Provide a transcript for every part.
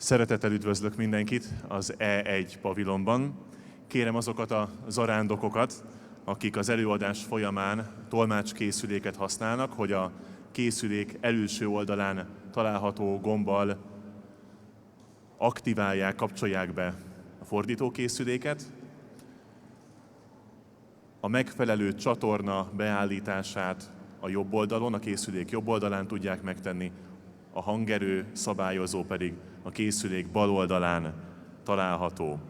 Szeretettel üdvözlök mindenkit az E1 pavilonban. Kérem azokat a zarándokokat, akik az előadás folyamán tolmácskészüléket használnak, hogy a készülék előső oldalán található gombbal aktiválják, kapcsolják be a fordítókészüléket. A megfelelő csatorna beállítását a jobb oldalon, a készülék jobb oldalán tudják megtenni, a hangerő szabályozó pedig a készülék bal oldalán található.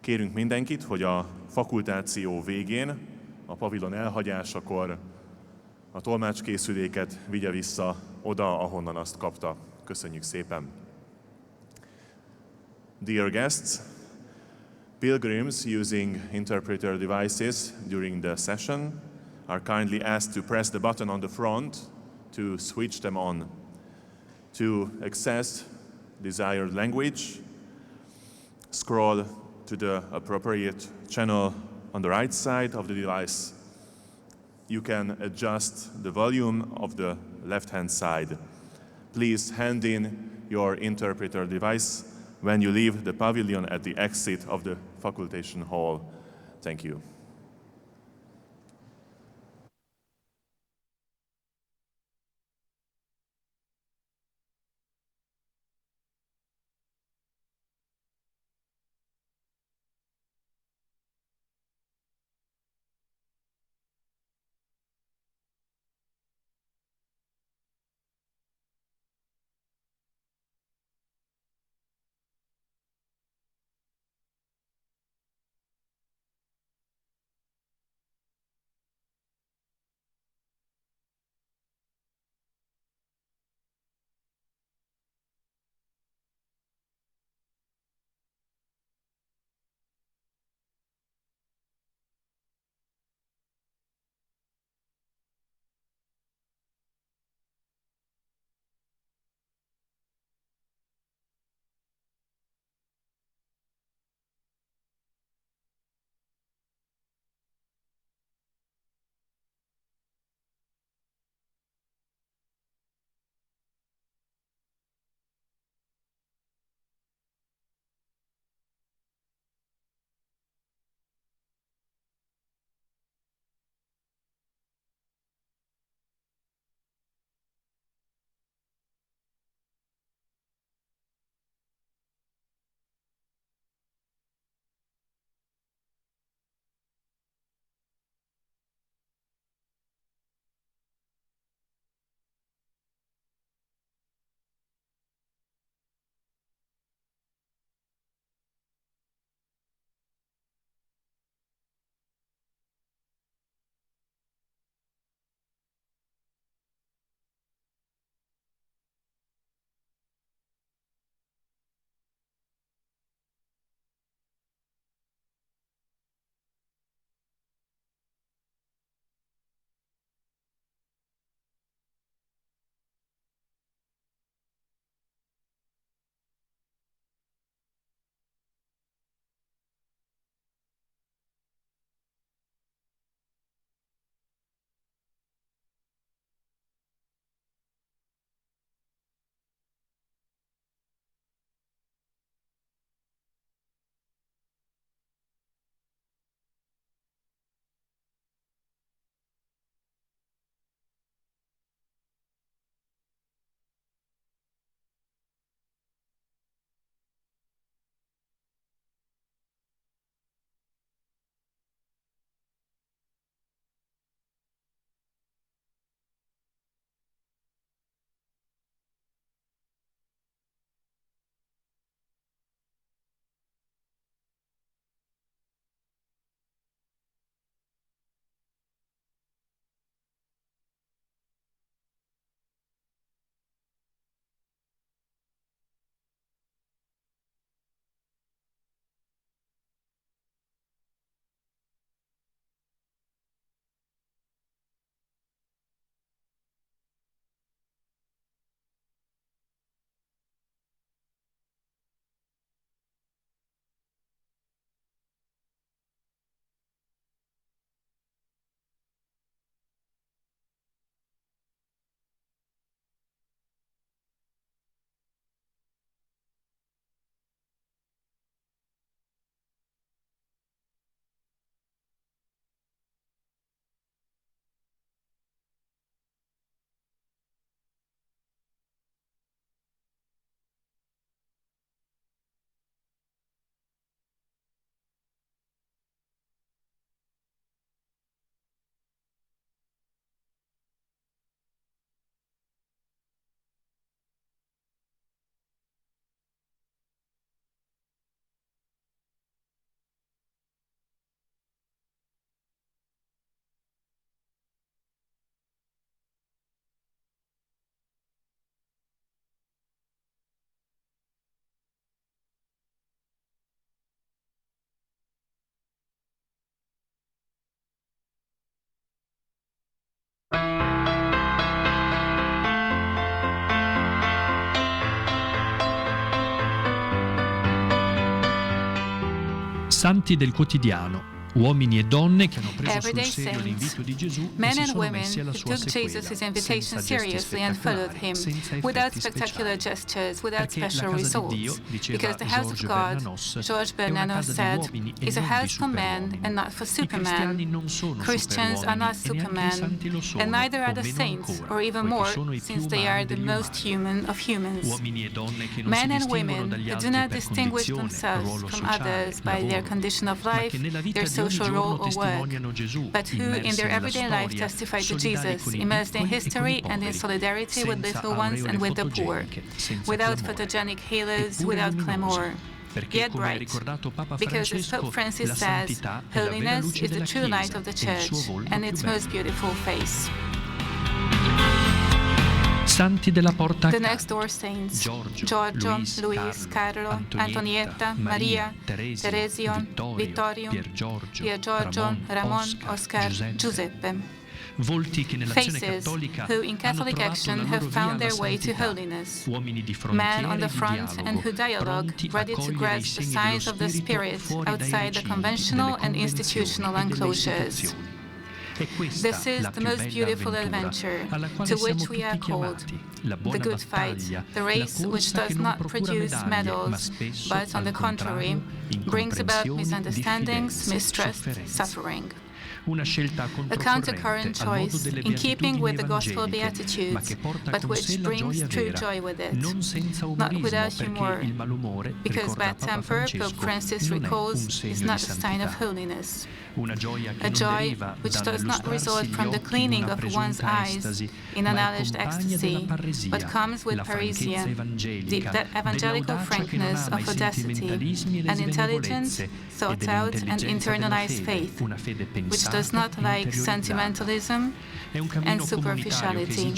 Kérünk mindenkit, hogy a fakultáció végén, a pavilon elhagyásakor a tolmácskészüléket vigye vissza oda, ahonnan azt kapta. Köszönjük szépen! Dear guests, pilgrims using interpreter devices during the session are kindly asked to press the button on the front to switch them on. To access desired language, scroll to the appropriate channel on the right side of the device. You can adjust the volume of the left-hand side. Please hand in your interpreter device when you leave the pavilion at the exit of the facultation hall. Thank you. Santi del quotidiano, uomini e donne che hanno preso sul serio l'invito di Gesù e si sono messi alla sua sequela, senza gesti spettacolari, senza effetti speciali. Perché la casa di Dio, diceva George Bernanos, è una casa di uomini e non di superuomini. I cristiani non sono superuomini e neanche i santi lo sono, o meno ancora, poiché sono i più umani degli umani. Uomini e donne che non si distinguono dagli altri per condizione, ruolo sociale, lavoro, ma che nella vita di social role or work, Gesù, but who in their everyday life testify to Jesus, immersed in history and in solidarity with little ones and with the poor, without photogenic halos, without glamour. Yet bright, because as Pope Francis says, holiness is the true light of the Church and its most beautiful face. Santi della porta The next door saints, Giorgio, Luis, Carlo, Antonietta, Maria, Teresio, Vittorio, Pier Giorgio, Ramon, Oscar, Giuseppe. Faces who in Catholic action have found their way to holiness. Men on the front and who dialogue, ready to grasp the signs of the Spirit outside the conventional and institutional enclosures. This is the most beautiful adventure to which we are called, the good fight, the race which does not produce medals, but on the contrary, brings about misunderstandings, mistrust, suffering. A countercurrent choice in keeping with the Gospel Beatitudes, but which brings true joy with it, not without humor, because bad temper, Pope Francis recalls, is not a sign of holiness. A joy which does not result from the cleaning of one's eyes in an alleged ecstasy, but comes with parrhesia, that evangelical frankness of audacity, an intelligent, thought-out and internalized faith, which does not like sentimentalism and superficiality.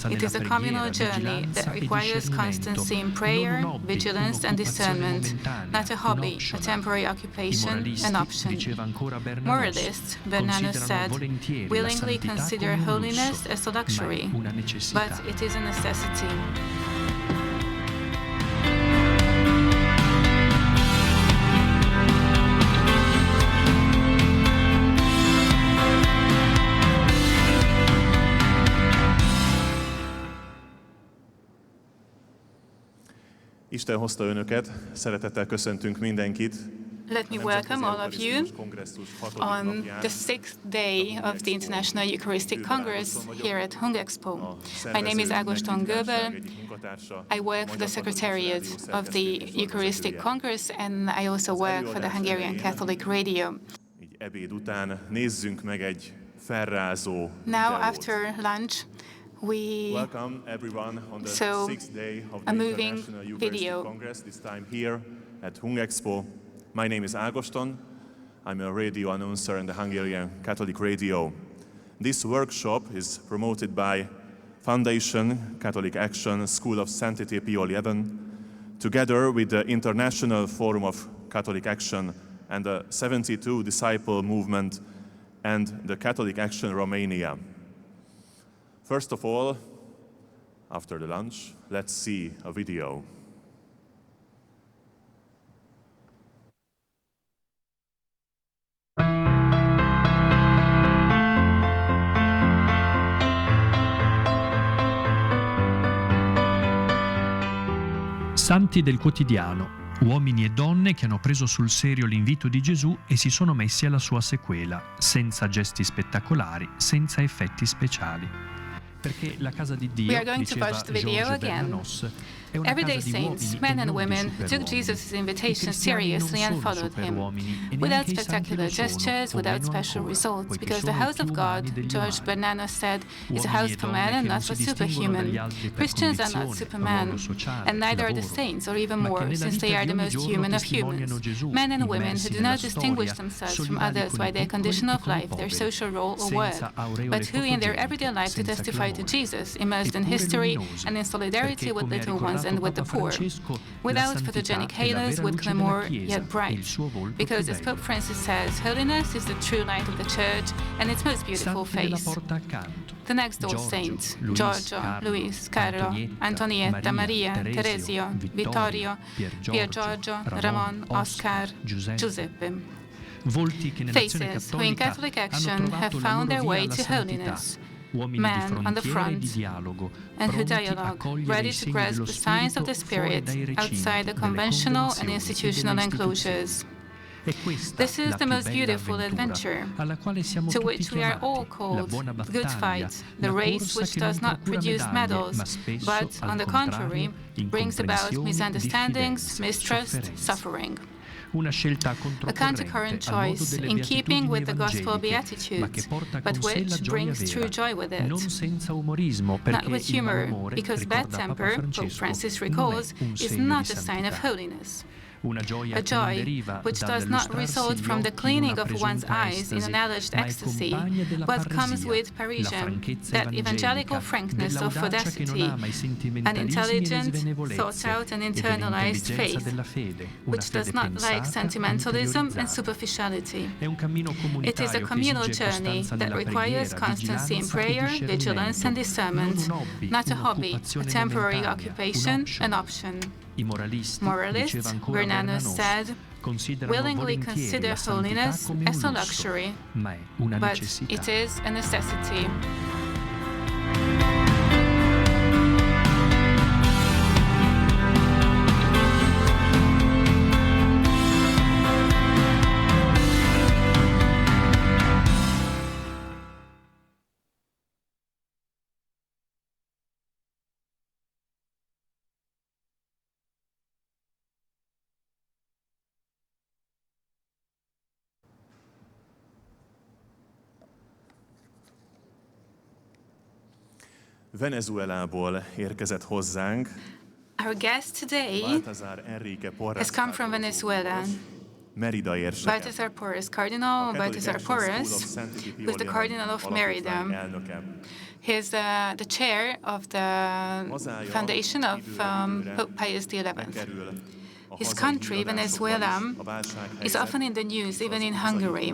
It is a communal journey that requires constancy in prayer, vigilance and discernment, not a hobby, a temporary occupation, an option. Moralists, Bernanos said, willingly consider holiness as a luxury, but it is a necessity. Isten hozta önöket, szeretettel köszöntünk mindenkit. Let me welcome all of you on the 6th day of the International Eucharistic Congress here at Hungexpo. My name is Ágoston Göbel. I work for the Secretariat of the Eucharistic Congress and I also work for the Hungarian Catholic Radio. Így ebéd után nézzünk meg egy felrázó Now videót. after lunch we Welcome everyone on the so 6th day of a the moving International Eucharistic video. Congress, this time here at Hungexpo. My name is Ágoston. I'm a radio announcer in the Hungarian Catholic Radio. This workshop is promoted by Foundation Catholic Action School of Sanctity Pio XI, together with the International Forum of Catholic Action and the 72 Disciple Movement and the Catholic Action Romania. First of all, after the lunch, let's see a video. Santi del quotidiano, uomini e donne che hanno preso sul serio l'invito di Gesù e si sono messi alla sua sequela, senza gesti spettacolari, senza effetti speciali. Perché la casa di Dio, We are going to diceva watch the video George again. Bernanos, è una Everyday casa di saints, uomini men e and non di women, who took superuomini. Jesus' I invitation cristiani non seriously and sono followed him, superuomini e without neanche i santi spectacular lo sono, gestures, o without meno special ancora, results, poiché because the sono i house of più God, umani degli George umani. Bernanos said, is a Uomini house e for donne men che and non not si for distinguono dagli superhuman. altri per Christians are not condizione, supermen, ruolo sociale, and neither are the lavoro, saints, or even ma che more, nella since vita they are di the ogni most giorno human of testimoniano humans. Gesù, Men and women who immersi do nella not distinguish storia, themselves from solidari others con by i their piccoli condition e of con i life, their poveri, social role or work, senza aureole but who in their fotogeniche, everyday life to senza testify to clamore, Jesus, immersed in eppure history luminosi, and in solidarity perché, with come ha little ones widows and with the poor. Without photogenic halos, with glamour yet bright. Because as Pope Francis says, holiness is the true light of the Church and its most beautiful face. The next door saints, Giorgio, Luis, Carlo, Antonietta, Maria, Teresio, Vittorio, Pier Giorgio, Ramon, Oscar, Giuseppe. Faces who in Catholic action have found their way to holiness. Men on the front, and who dialogue, ready to grasp the signs of the Spirit outside the conventional and institutional enclosures. This is the most beautiful adventure, to which we are all called the good fight, the race which does not produce medals, but, on the contrary, brings about misunderstandings, mistrust, suffering. A countercurrent choice in keeping with the Gospel Beatitudes, but which brings true joy with it. Not with humor, because bad temper, Pope Francis recalls, is not a sign of holiness. A joy which does not result from the cleaning of one's eyes in an alleged ecstasy, but comes with Parisian, that evangelical frankness of audacity, an intelligent, thought-out and internalized faith, which does not like sentimentalism and superficiality. It is a communal journey that requires constancy in prayer, vigilance and discernment, not a hobby, a temporary occupation, an option. Moralists, Bernanus said, willingly consider holiness as a luxury, but it is a necessity. Venezuelából érkezett hozzánk. Our guest today has come from Venezuela. Merida érseke. Baltazar Porras, Cardinal Baltazar Porras, who's the Cardinal of Merida. He's the chair of the foundation of Pope Pius XI. His country, Venezuela, is often in the news, even in Hungary,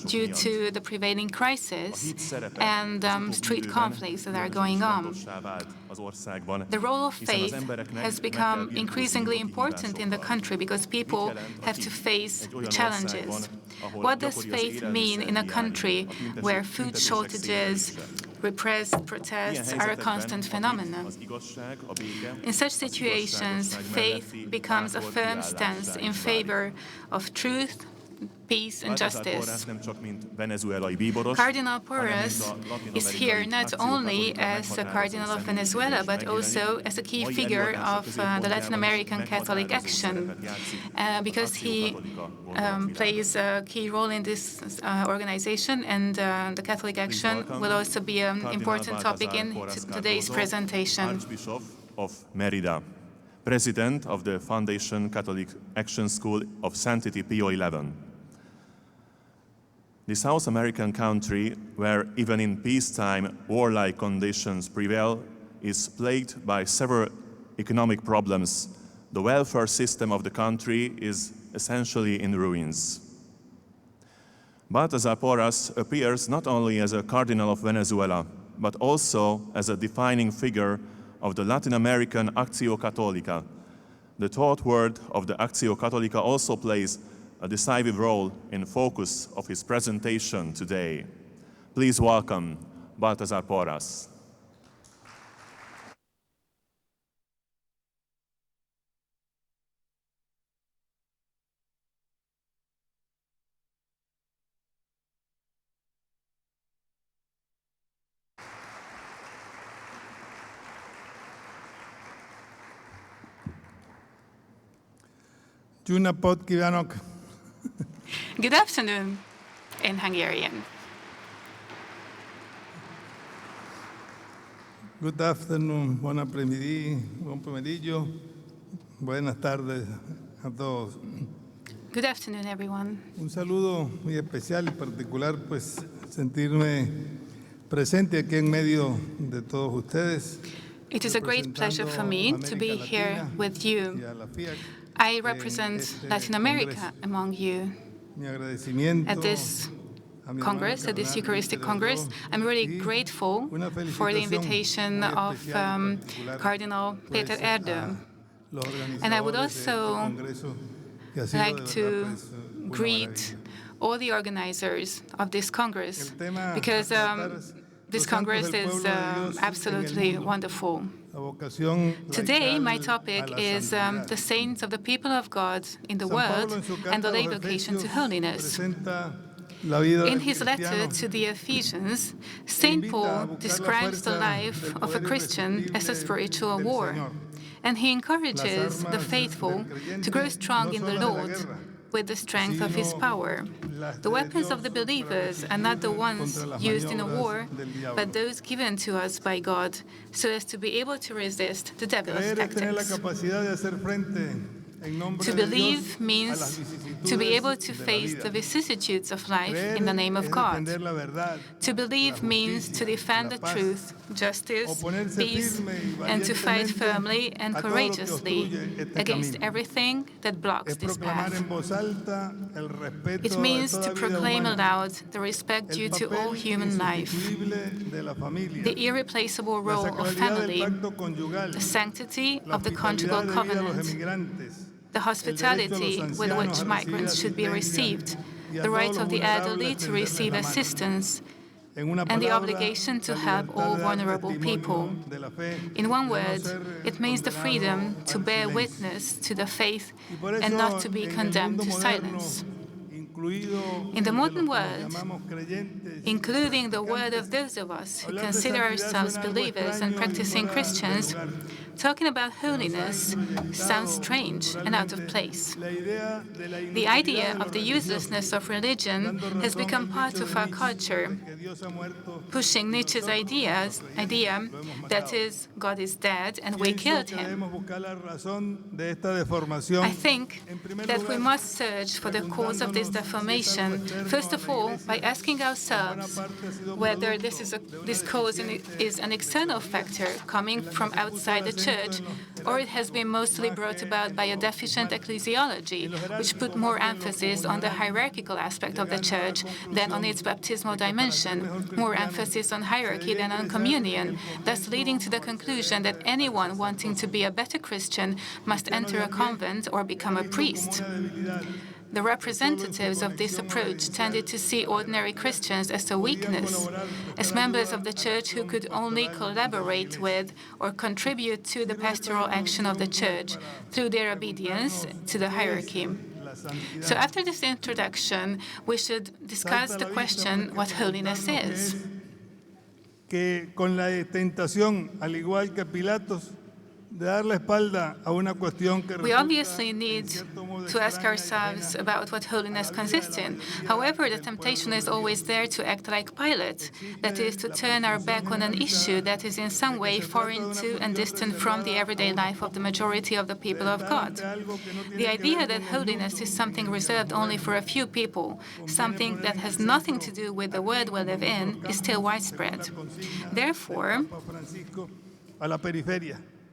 due to the prevailing crisis and street conflicts that are going on. The role of faith has become increasingly important in the country because people have to face challenges. What does faith mean in a country where food shortages, repressed protests are a constant phenomenon? In such situations, faith becomes a firm stance in favor of truth, peace and justice. Cardinal Porras is here not only as a Cardinal of Venezuela, but also as a key figure of the Latin American Catholic Action, because he plays a key role in this organization, and the Catholic Action will also be an important topic in today's presentation. Archbishop of Merida, President of the Foundation Catholic Action School of Sanctity Pio XI. The South American country, where even in peacetime warlike conditions prevail, is plagued by several economic problems. The welfare system of the country is essentially in ruins. Baltazar Porras appears not only as a Cardinal of Venezuela, but also as a defining figure of the Latin American Actio Catholica. The thought word of the Actio Catholica also plays a decisive role in focus of his presentation today. Please welcome Baltazar Porras. Jó napot kívánok! Good afternoon in Hungarian. Good afternoon, buon pomeriggio, buenas tardes a todos. Good afternoon, everyone. Un saludo muy especial y particular, pues sentirme presente aquí en medio de todos ustedes. It is a great pleasure for me to be here with you. I represent Latin America among you. At this Congress, at this Eucharistic Congress, I'm really grateful for the invitation of Cardinal Peter Erdő. And I would also like to greet all the organizers of this Congress, because this Congress is absolutely wonderful. Today, my topic is the saints of the people of God in the world and the lay vocation to holiness. In his letter to the Ephesians, St. Paul describes the life of a Christian as a spiritual war, and he encourages the faithful to grow strong in the Lord with the strength of his power. The weapons of the believers are not the ones used in a war, but those given to us by God, so as to be able to resist the devil's tactics. To believe means to be able to face the vicissitudes of life in the name of God. To believe means to defend the truth, justice, peace, and to fight firmly and courageously against everything that blocks this path. It means to proclaim aloud the respect due to all human life, the irreplaceable role of family, the sanctity of the conjugal covenant, the hospitality with which migrants should be received, the right of the elderly to receive assistance, and the obligation to help all vulnerable people. In one word, it means the freedom to bear witness to the faith and not to be condemned to silence. In the modern world, including the world of those of us who consider ourselves believers and practicing Christians, talking about holiness sounds strange and out of place. The idea of the uselessness of religion has become part of our culture, pushing Nietzsche's idea that is, God is dead and we killed him. I think that we must search for the cause of this deformation, first of all, by asking ourselves whether this cause is an external factor coming from outside the Church, or it has been mostly brought about by a deficient ecclesiology, which put more emphasis on the hierarchical aspect of the Church than on its baptismal dimension, more emphasis on hierarchy than on communion, thus leading to the conclusion that anyone wanting to be a better Christian must enter a convent or become a priest. The representatives of this approach tended to see ordinary Christians as a weakness, as members of the Church who could only collaborate with or contribute to the pastoral action of the Church through their obedience to the hierarchy. So after this introduction, we should discuss the question what holiness is. We obviously need to ask ourselves about what holiness consists in. However, the temptation is always there to act like Pilate, that is, to turn our back on an issue that is in some way foreign to and distant from the everyday life of the majority of the people of God. The idea that holiness is something reserved only for a few people, something that has nothing to do with the world we live in, is still widespread. Therefore,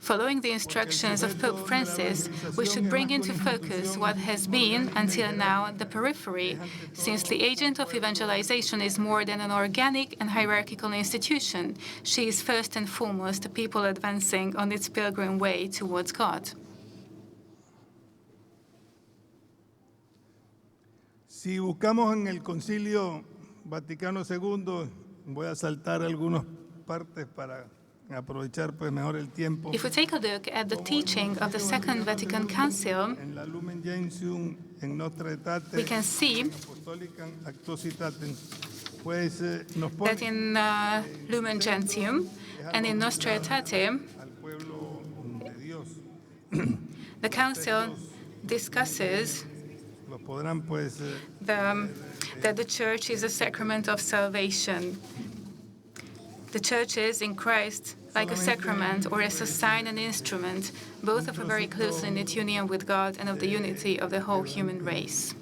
following the instructions of Pope Francis, we should bring into focus what has been, until now, the periphery, since the agent of evangelization is more than an organic and hierarchical institution. She is first and foremost a people advancing on its pilgrim way towards God. Si buscamos en el Concilio Vaticano II, voy a saltar algunas partes para aprovechar pues mejor el tiempo. If we take a look at the teaching of the Second Vatican Council, we can see that in Lumen Gentium and in Nostra Aetate, the Council discusses that the Church is a sacrament of salvation. The Church is in Christ like a sacrament or as a sign and instrument, both of a very closely knit union with God and of the unity of the whole human race.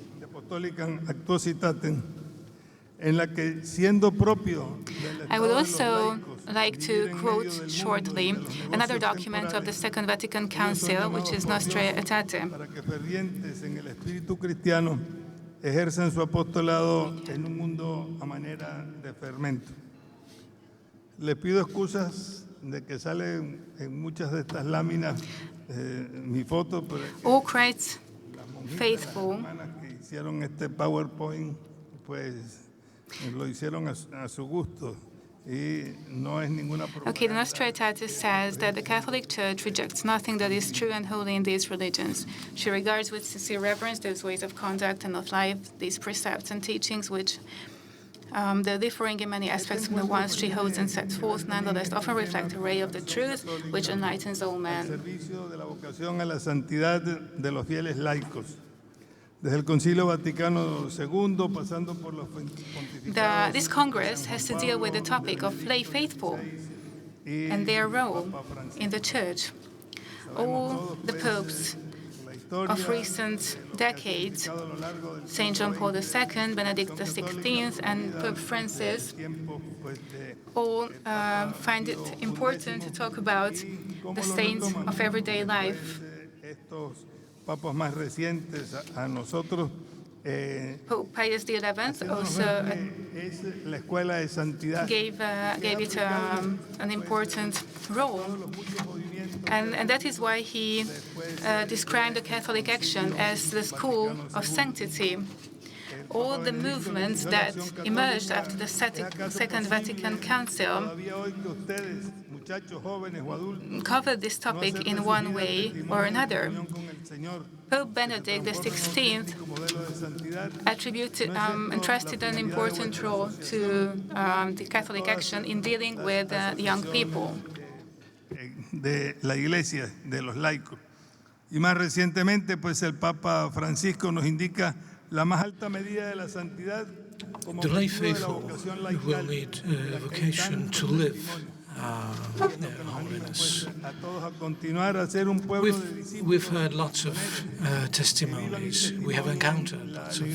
en la que, siendo propio del I would Estado de los also laicos, like to vivir en quote medio del shortly mundo de los another negocios document of the temporales, Second Vatican ellos son Council, which llamados is por Nostra Dios Aetate. para que fervientes en el espíritu cristiano ejerzan su apostolado en un mundo a manera de fermento. Les pido excusas de que salen en muchas de estas láminas mi foto, pero es que All Christ's las monjitas, faithful. las hermanas que hicieron este PowerPoint, pues lo hicieron a su gusto y no es ninguna Okay, the propaganda. Nostra Aetate says that the Catholic Church rejects nothing that is true and holy in these religions. She regards with sincere reverence those ways of conduct and of life, these precepts and teachings which, though differing in many aspects from the ones she holds and sets forth, nonetheless often reflect a ray of the truth which enlightens all Al men. servicio de la vocación a la santidad de los fieles laicos. Desde el Concilio Vaticano II, pasando por los pontificados This Congress has to deal with the topic of lay faithful and their role in the Church. All the popes of recent decades, St. John Paul II, Benedict XVI, and Pope Francis, all find it important to talk about the saints of everyday life. estos papas más recientes a nosotros, Pope Pius XI also es la escuela de santidad. gave it an important role. And that is why he described the Catholic action as the school of sanctity. All the movements that emerged after the Second Vatican Council covered this topic in one way or another. Pope Benedict XVI entrusted an important role to the Catholic action in dealing with young people. De la Iglesia, de los laicos. Y más recientemente, pues el Papa Francisco nos indica la más alta medida de la santidad como The lay objetivo de la faithful vocación will laical. need a vocation to live their holiness. A todos a continuar a ser un pueblo de discípulos. We've heard lots of testimonies. We have encountered lots of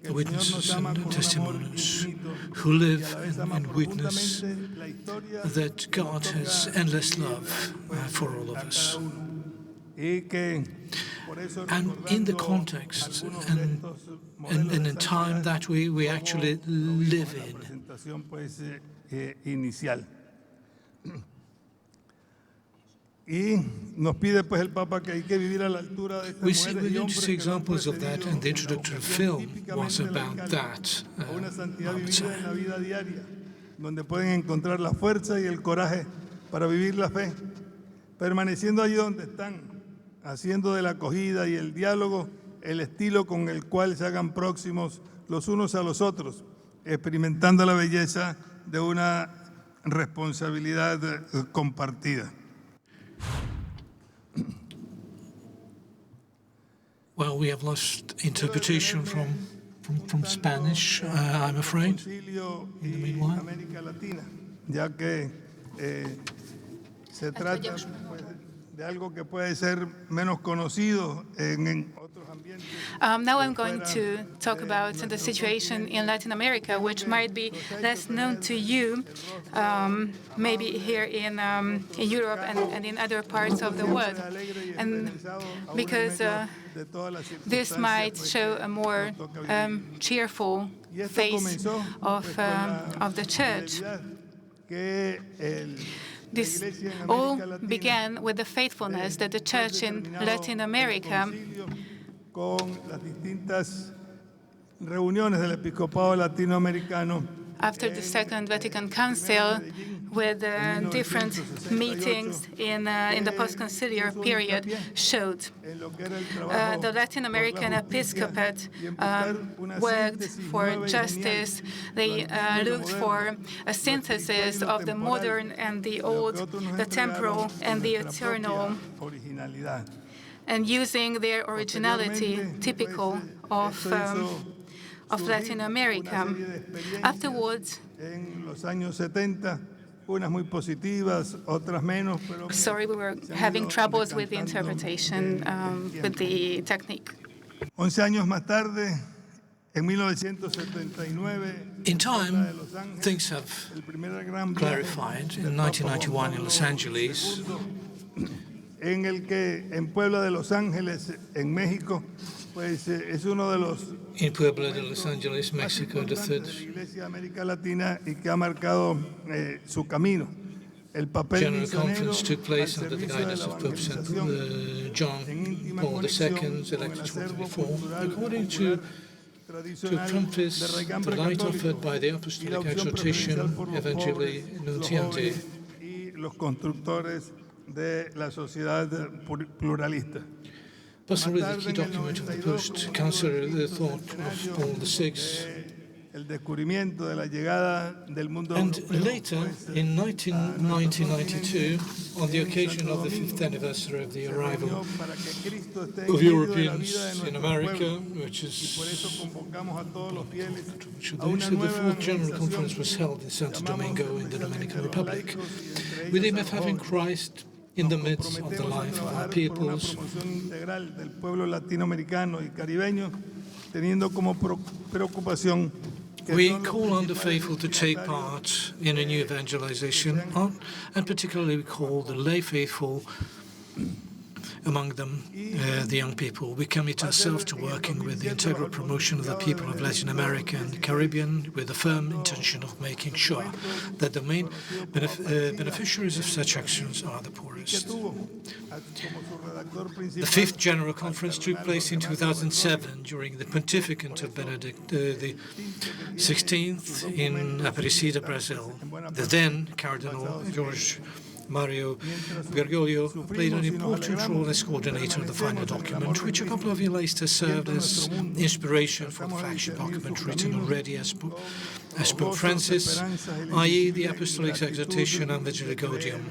witnesses and testimonies who live and witness that God has endless love for all of us. And in the context and in the time that we actually live in. Y nos pide pues el Papa que hay que vivir a la altura de estas We mujeres y need to hombres see que nos han examples of that, and the introductory film was about that. a una santidad I would vivida say. en la vida diaria, donde pueden encontrar la fuerza y el coraje para vivir la fe, permaneciendo allí donde están, haciendo de la acogida y el diálogo el estilo con el cual se hagan próximos los unos a los otros, experimentando la belleza de una responsabilidad compartida. Well, we have lost interpretation from Spanish, I'm afraid. Concilio In the y meanwhile. América Latina, ya que se trata pues, de algo que puede ser menos conocido en otros ambientes. Now I'm going to talk about the situation in Latin America, which might be less known to you, maybe here in Europe and in other parts of the world. And because this might show a more cheerful face of the Church. This all began with the faithfulness that the Church in Latin America con las distintas reuniones del episcopado latinoamericano after the Second Vatican Council, with different meetings in the post-conciliar period, showed the Latin American episcopate worked for justice. They looked for a synthesis of the modern and the old, the temporal and the eternal, and using their originality typical of Latin America. Afterwards, sorry, we were having troubles with the interpretation, with the technique. 11 años más tarde, In time, things have clarified. In 1991 in Los Angeles, en el que en Puebla de Los Ángeles, en México, pues es uno de los in Puebla de Los Angeles, Mexico, the third de la Iglesia de América Latina y que ha marcado su camino. El papel General misionero Conference took place al under the servicio de guidance la of Pope evangelización John en íntima Paul II, conexión con elected el acervo 24. cultural, According popular, to tradicional accomplish de the raigambre light católico offered by the y la apostolic opción exhortation preferencial por los Evangelii pobres, los Nuntiandi, jóvenes y los constructores de la sociedad pluralista. possibly the key document of the post-cancer thought of Paul VI. El descubrimiento de la llegada del mundo And europeo, later, pues, in 1992, on the occasion of the 5th anniversary of the arrival para que Cristo esté of en medio de la Europeans vida de in nuestro America, pueblo. which Y por eso is convocamos a todos los fieles should a una the nueva fourth general evangelización. conference was held in Santo Domingo in the Dominican Republic, Entre with the aim ellos of a los having jóvenes. Christ in the midst of the Comprometemos a life of our trabajar por una peoples. promoción integral del pueblo latinoamericano y caribeño, teniendo como preocupación que We son los call on the principales faithful to take destinatarios part in a new evangelization, and particularly we call the lay faithful, among them the young people. We commit ourselves to working with the integral promotion of the people of Latin America and the Caribbean with the firm intention of making sure that the main beneficiaries of such actions are the poorest. The fifth General Conference took place in 2007 during the pontificate of Benedict XVI in Aparecida, Brazil. The then Cardinal George Mario Bergoglio played an important role as coordinator of the final document, which a couple of years later served as inspiration for the flagship document written already as Pope Francis, i.e. the Apostolic Exhortation Evangelii Gaudium.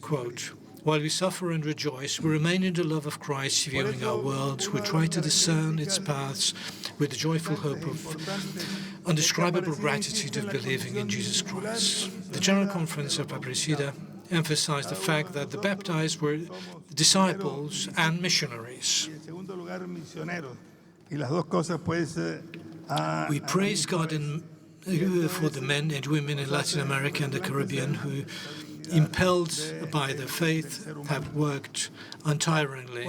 Quote, "While we suffer and rejoice, we remain in the love of Christ, viewing our world. We try to discern its paths with the joyful hope of undescribable gratitude of believing in Jesus Christ." The General Conference of Aparecida emphasized the fact that the baptized were disciples and missionaries. We praise God for the men and women in Latin America and the Caribbean who, impelled by their faith, have worked untiringly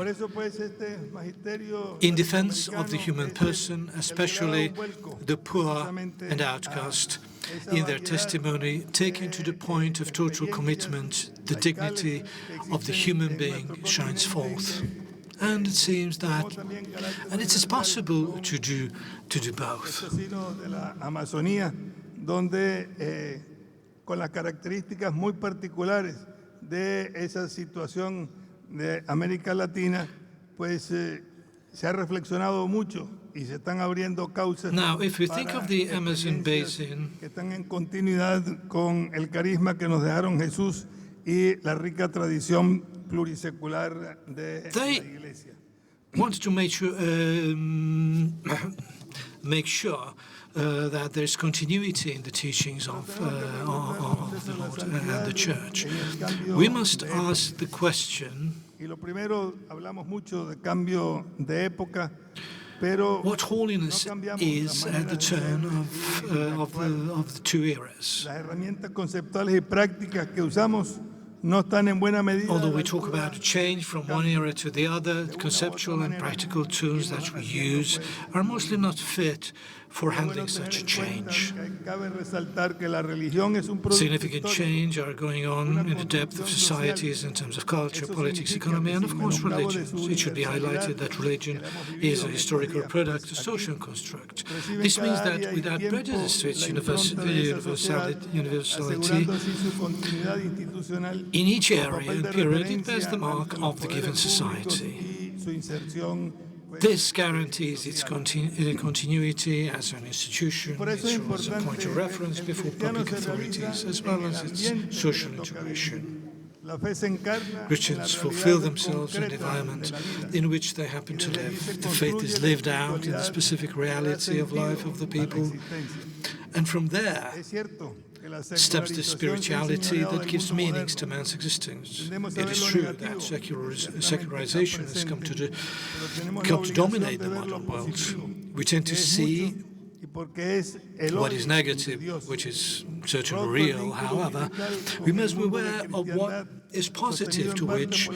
in defense of the human person, especially the poor and outcast. In their testimony, taken to the point of total commitment, the dignity of the human being shines forth. And it seems that, and it is possible to do both. Con las características muy particulares de esa situación de América Latina, pues se ha reflexionado mucho y se están abriendo causas Now, if we think of the Amazon basin, que están en continuidad con el carisma que nos dejaron Jesús y la rica tradición plurisecular de la Iglesia. Want to make sure that there's continuity in the teachings of the Lord and the Church. We must ask the question, Y lo primero, hablamos mucho de cambio de época, pero what holiness is at the turn of the two eras. Las herramientas conceptuales y prácticas que usamos no están en buena medida. Although we talk about a change from one era to the other, the conceptual and practical tools that we use are mostly not fit for handling such a change. Significant change are going on in the depth of societies in terms of culture, politics, economy, and of course religion. It should be highlighted that religion is a historical product, a social construct. This means that without prejudice to its universality, in each area and period it bears the mark of the given society. This guarantees its continuity as an institution, its role as a point of reference before public authorities, as well as its social integration. Christians fulfill themselves in the environment in which they happen to live. The faith is lived out in the specific reality of life of the people, and from there steps the spirituality that gives meanings to man's existence. It is true that secularization has come to dominate the modern world. We tend to see what is negative, which is certainly real. However, we must be aware of what is positive, to which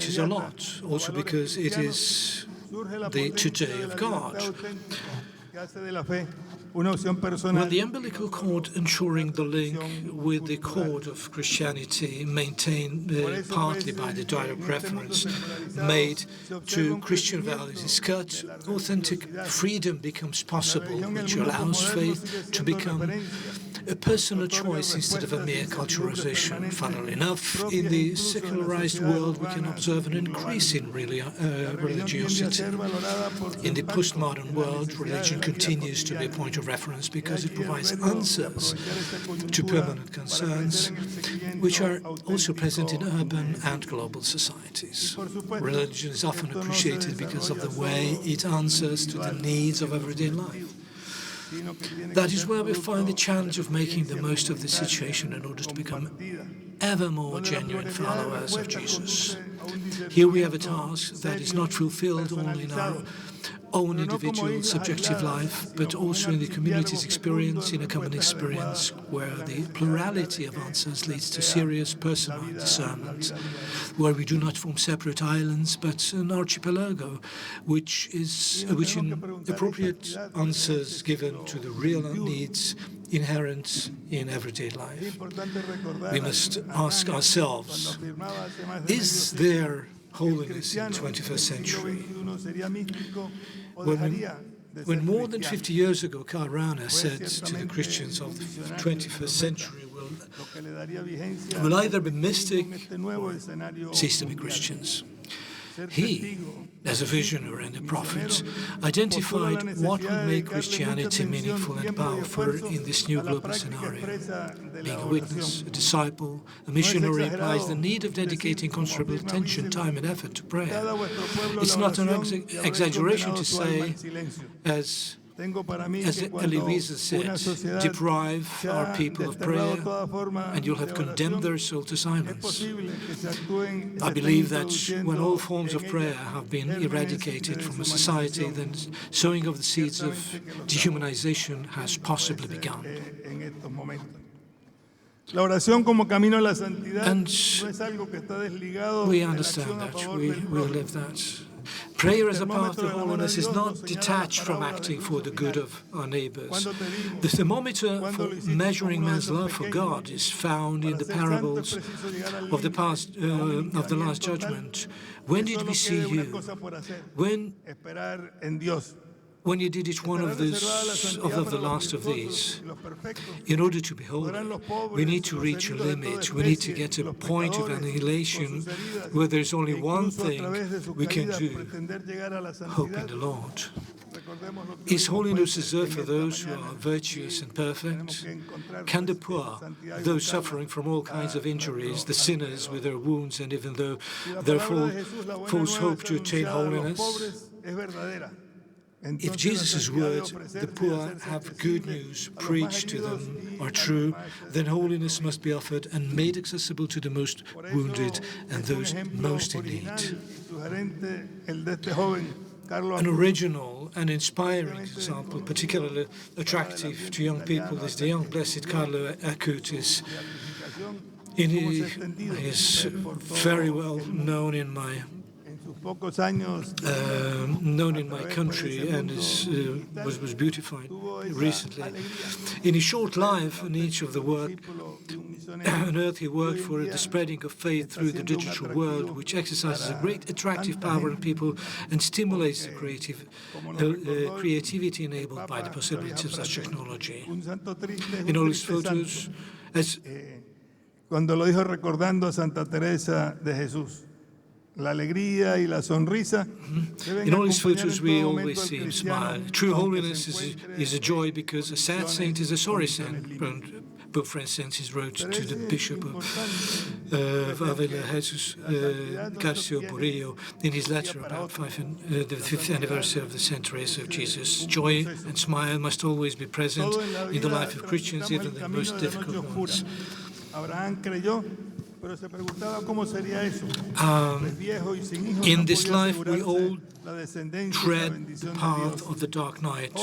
is a lot, also because it is the today of God. When the umbilical cord ensuring the link with the cord of Christianity, maintained partly by the direct reference made to Christian values, is cut, authentic freedom becomes possible, which allows faith to become a personal choice instead of a mere culturalization. Funnily enough, in the secularized world, we can observe an increase in religiosity. In the postmodern world, religion continues to be a point of reference because it provides answers to permanent concerns, which are also present in urban and global societies. Religion is often appreciated because of the way it answers to the needs of everyday life. That is where we find the challenge of making the most of the situation in order to become ever more genuine followers of Jesus. Here we have a task that is not fulfilled only in our own individual subjective life, but also in the community's experience, in a common experience where the plurality of answers leads to serious personal discernment, where we do not form separate islands, but an archipelago, which in appropriate answers given to the real needs inherent in everyday life. We must ask ourselves, is there holiness in the 21st century? When more than 50 years ago, Karl Rahner said to the Christians of the 21st century will either be mystic or cease to be Christians. He, as a visionary and a prophet, identified what would make Christianity meaningful and powerful in this new global scenario. Being a witness, a disciple, a missionary implies the need of dedicating considerable attention, time and effort to prayer. It's not an exaggeration to say, as Elie Wiesel said, deprive our people of prayer and you'll have condemned their soul to silence. I believe that when all forms of prayer have been eradicated from a society, then sowing of the seeds of dehumanization has possibly begun. And we understand that, we live that. Prayer as a path to holiness is not detached from acting for the good of our neighbors. The thermometer for measuring man's love for God is found in the parables of the Last Judgment. When did we see you? When you did each one of the last of these. In order to be holy, we need to reach a limit. We need to get to a point of annihilation where there's only one thing we can do: hope in the Lord. Is holiness reserved for those who are virtuous and perfect? Can the poor, those suffering from all kinds of injuries, the sinners with their wounds, and even though their false hope to attain holiness? If Jesus' words, the poor have good news preached to them, are true, then holiness must be offered and made accessible to the most wounded and those most in need. An original and inspiring example, particularly attractive to young people, is the young blessed Carlo Acutis. He is very well known in my country and was beautified recently. In his short life, in each of the work on earth, he worked for the spreading of faith through the digital world, which exercises a great attractive power on people and stimulates the creativity enabled by the possibilities of such technology. In all his photos, cuando lo dijo recordando a Santa Teresa de Jesús. La alegría y la sonrisa. In all his photos, we always see him smile. True holiness is a joy because a sad saint is a sorry saint. Pope Francis wrote to the Bishop of Avila, Jesus Garcia Borillo, in his letter about the 5th anniversary of the Saint Teresa of Jesus. Joy and smile must always be present in the life of Christians, even the most difficult ones. In this life, we all tread the path of the dark night.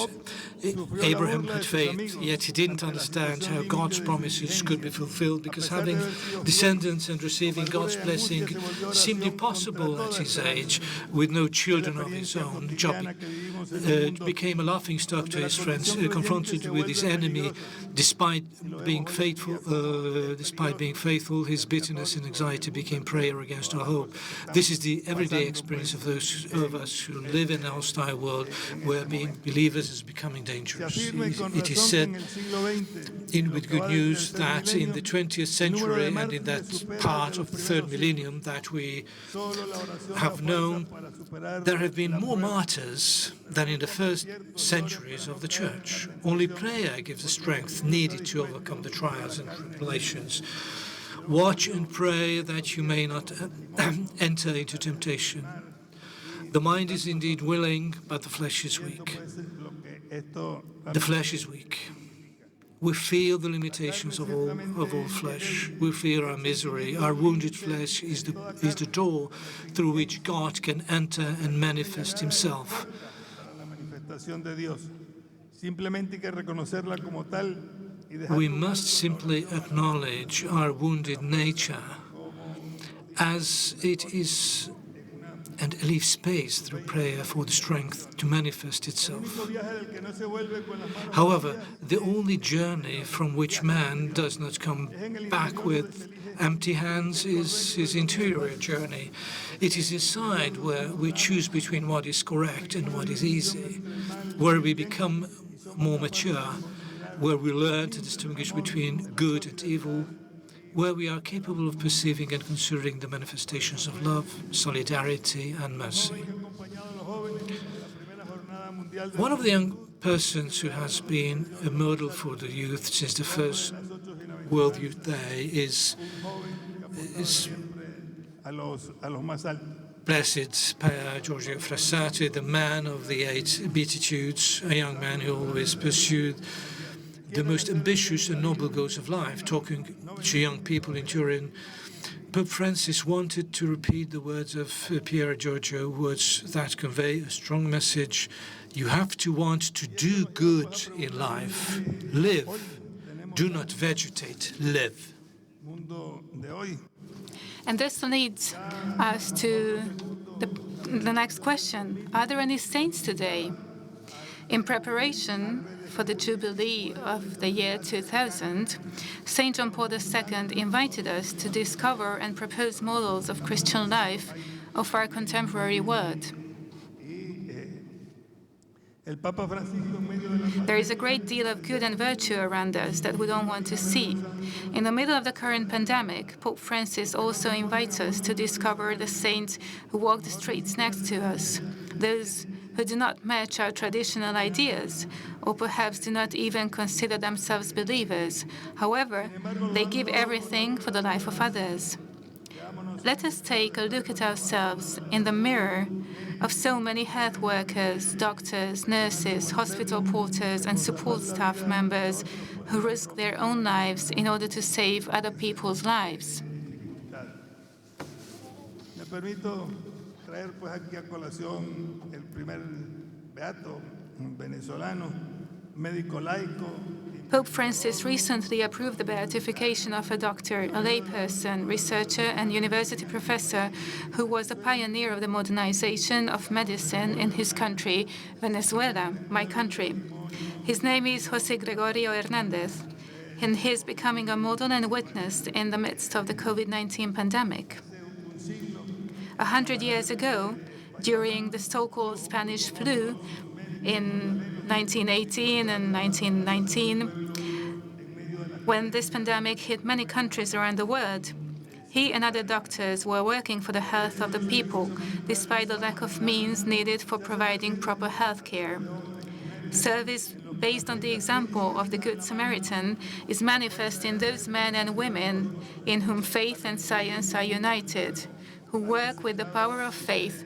Abraham had faith, yet he didn't understand how God's promises could be fulfilled, because having descendants and receiving God's blessing seemed impossible at his age. With no children of his own, Job became a laughingstock to his friends. Confronted with his enemy, despite being faithful, his bitterness and anxiety became prayer against our hope. This is the everyday experience of those of us who live in a hostile world where being believers is becoming dangerous. It is said with good news that in the 20th century and in that part of the third millennium that we have known, there have been more martyrs than in the first centuries of the Church. Only prayer gives the strength needed to overcome the trials and tribulations. Watch and pray that you may not enter into temptation. The mind is indeed willing, but the flesh is weak. The flesh is weak. We feel the limitations of all flesh. We feel our misery. Our wounded flesh is the door through which God can enter and manifest himself. We must simply acknowledge our wounded nature as it is and leave space through prayer for the strength to manifest itself. However, the only journey from which man does not come back with empty hands is his interior journey. It is inside where we choose between what is correct and what is easy, where we become more mature, where we learn to distinguish between good and evil, where we are capable of perceiving and considering the manifestations of love, solidarity, and mercy. One of the young persons who has been a model for the youth since the first World Youth Day is Blessed Pier Giorgio Frassati, the man of the 8 Beatitudes, a young man who always pursued the most ambitious and noble goals of life. Talking to young people in Turin, Pope Francis wanted to repeat the words of Pier Giorgio, words that convey a strong message. You have to want to do good in life. Live. Do not vegetate. Live. And this leads us to the next question. Are there any saints today? In preparation for the Jubilee of the year 2000, St. John Paul II invited us to discover and propose models of Christian life of our contemporary world. There is a great deal of good and virtue around us that we don't want to see. In the middle of the current pandemic, Pope Francis also invites us to discover the saints who walk the streets next to us, those who do not match our traditional ideas, or perhaps do not even consider themselves believers. However, they give everything for the life of others. Let us take a look at ourselves in the mirror of so many health workers, doctors, nurses, hospital porters, and support staff members who risk their own lives in order to save other people's lives. Traer pues aquí a colación el primer beato venezolano, médico laico. Pope Francis recently approved the beatification of a doctor, a layperson, researcher, and university professor who was a pioneer of the modernization of medicine in his country, Venezuela, my country. His name is José Gregorio Hernández, and he is becoming a model and witness in the midst of the COVID-19 pandemic. 100 years ago, during the so-called Spanish flu in 1918 and 1919, when this pandemic hit many countries around the world, he and other doctors were working for the health of the people, despite the lack of means needed for providing proper health care. Service based on the example of the Good Samaritan is manifest in those men and women in whom faith and science are united, who work with the power of faith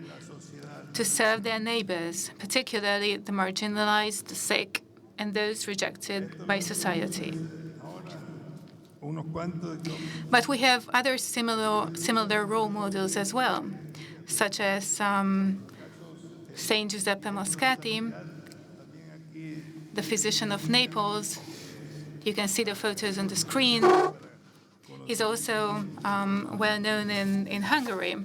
to serve their neighbors, particularly the marginalized, the sick, and those rejected by society. But we have other similar role models as well, such as Saint Giuseppe Moscati, the physician of Naples. You can see the photos on the screen. He's also well known in Hungary.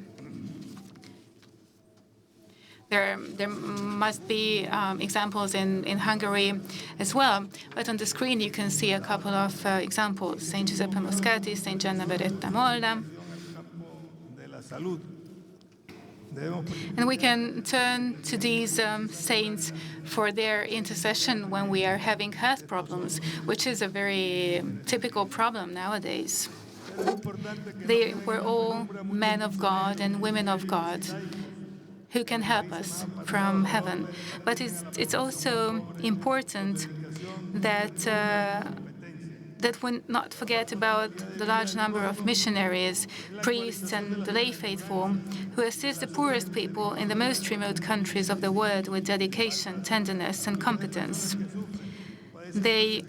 There must be examples in Hungary as well, but on the screen you can see a couple of examples: Saint Giuseppe Moscati, Saint Gianna Beretta Molla. And we can turn to these saints for their intercession when we are having health problems, which is a very typical problem nowadays. They were all men of God and women of God who can help us from heaven. But it's also important that we not forget about the large number of missionaries, priests, and the lay faithful who assist the poorest people in the most remote countries of the world with dedication, tenderness, and competence. They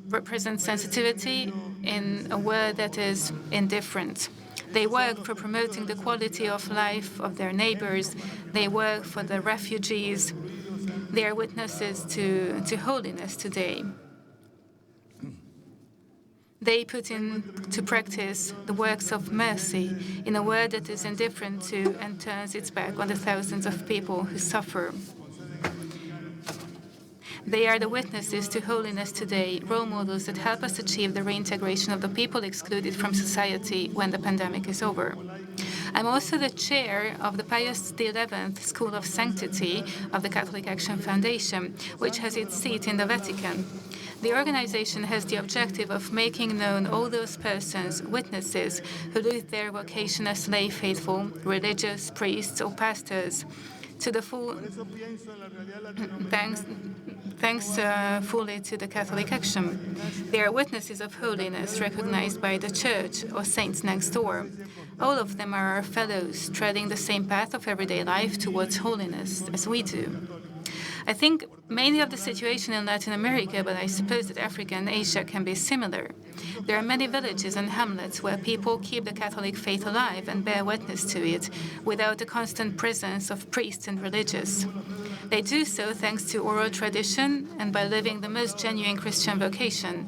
represent sensitivity in a world that is indifferent. They work for promoting the quality of life of their neighbors. They work for the refugees. They are witnesses to holiness today. They put into practice the works of mercy in a world that is indifferent to and turns its back on the thousands of people who suffer. They are the witnesses to holiness today, role models that help us achieve the reintegration of the people excluded from society when the pandemic is over. I'm also the chair of the Pius XI School of Sanctity of the Catholic Action Foundation, which has its seat in the Vatican. The organization has the objective of making known all those persons, witnesses, who live their vocation as lay faithful, religious, priests, or pastors, to the full thanks fully to the Catholic Action. They are witnesses of holiness recognized by the Church or saints next door. All of them are our fellows, treading the same path of everyday life towards holiness as we do. I think mainly of the situation in Latin America, but I suppose that Africa and Asia can be similar. There are many villages and hamlets where people keep the Catholic faith alive and bear witness to it without the constant presence of priests and religious. They do so thanks to oral tradition and by living the most genuine Christian vocation.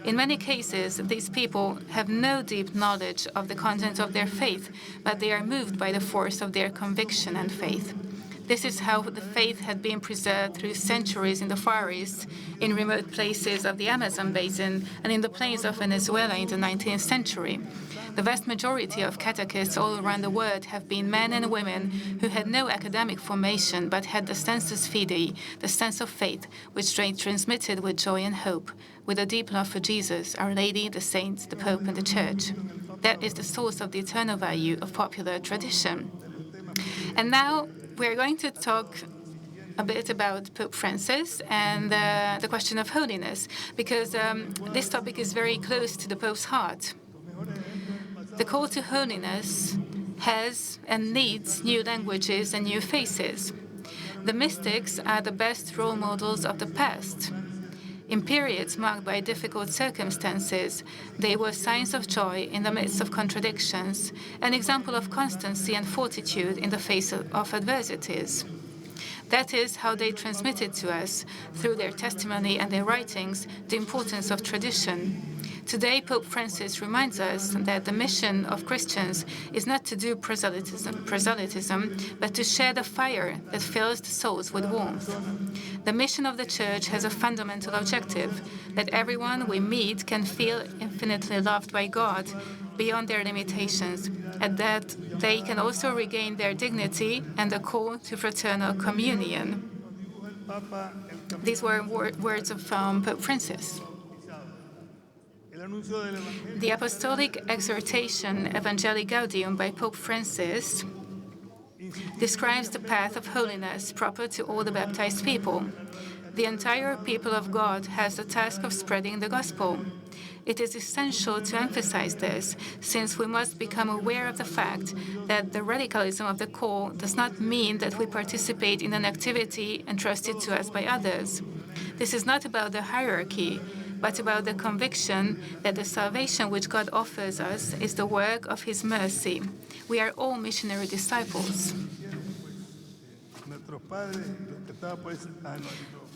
In many cases, these people have no deep knowledge of the content of their faith, but they are moved by the force of their conviction and faith. This is how the faith had been preserved through centuries in the Far East, in remote places of the Amazon basin, and in the plains of Venezuela in the 19th century. The vast majority of catechists all around the world have been men and women who had no academic formation but had the sensus fidei, the sense of faith, which they transmitted with joy and hope, with a deep love for Jesus, Our Lady, the saints, the Pope, and the Church. That is the source of the eternal value of popular tradition. And now we're going to talk a bit about Pope Francis and the question of holiness, because this topic is very close to the Pope's heart. The call to holiness has and needs new languages and new faces. The mystics are the best role models of the past. In periods marked by difficult circumstances, they were signs of joy in the midst of contradictions, an example of constancy and fortitude in the face of adversities. That is how they transmitted to us, through their testimony and their writings, the importance of tradition. Today, Pope Francis reminds us that the mission of Christians is not to do proselytism, but to share the fire that fills the souls with warmth. The mission of the Church has a fundamental objective, that everyone we meet can feel infinitely loved by God, beyond their limitations, and that they can also regain their dignity and the call to fraternal communion. These were words of Pope Francis. The apostolic exhortation Evangelii Gaudium by Pope Francis describes the path of holiness proper to all the baptized people. The entire people of God has the task of spreading the gospel. It is essential to emphasize this, since we must become aware of the fact that the radicalism of the call does not mean that we participate in an activity entrusted to us by others. This is not about the hierarchy, but about the conviction that the salvation which God offers us is the work of His mercy. We are all missionary disciples.